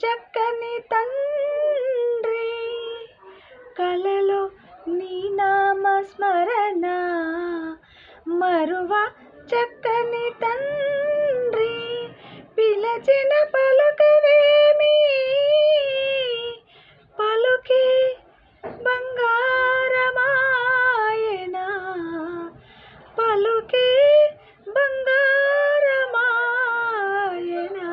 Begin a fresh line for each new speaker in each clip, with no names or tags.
చక్కని తండ్రి కలలో నీ నామ స్మరణ మరువ చక్కని తండ్రి పిలచిన పలుకవేమి పలుకే బంగారమాయనా పలుకే బంగారమాయనా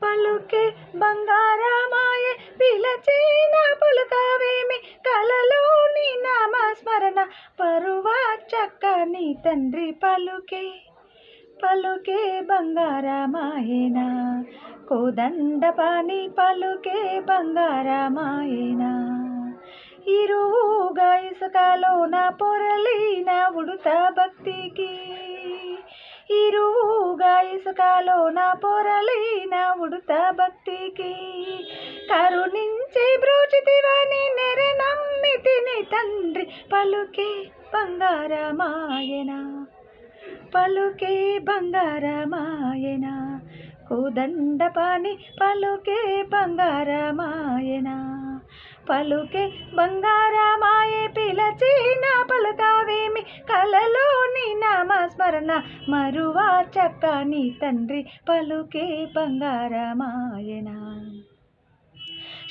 పలుకే బంగారమాయ పిలచిన పలుకవేమి కలలోని నామస్మరణ పరువా చక్కని తండ్రి పలుకే పలుకే బంగారమాయనా కోదండపాణి పలుకే బంగారమాయనా ఇరువుగా ఇసుకలోన పొరలిన ఉడుత భక్తికి ఇరువుగా ఇసుకలోన పొరలిన ఉడుత భక్తికి కరుణించి బ్రోచితివని నెరనమ్మితిని తండ్రి పలుకే బంగారమాయనా పలుకే బంగారమాయనా కోదండపాణి పలుకే బంగారమాయనా పలుకే బంగారమాయే పిలచిన పలుకవేమి కలలోని నామస్మరణ మరువా చక్కని తండ్రి పలుకే బంగారమాయనా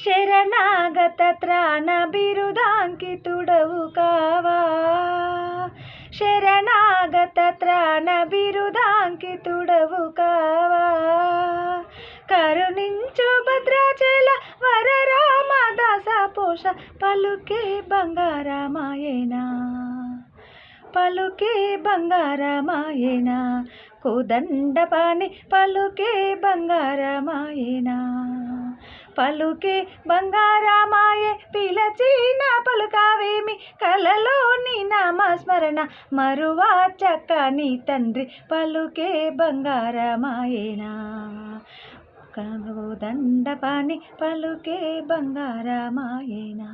శరణాగత త్రాణ బిరుదాంకితుడవు కావా శరణాగత త్రాణ బిరుదాంకితుడవు కావా కరుణించు భద్రాచల వరరామదాస పోష పలుకే బంగారమాయనా పలుకే బంగారమాయనా కోదండపాణి పలుకే బంగారమాయనా పలుకే బంగారమాయే పిలచిన పలుకవేమి కలలోని నామస్మరణ మరువా చక్కని తండ్రి పలుకే బంగారమాయనా కోదండపాణి పలుకే బంగారమాయనా.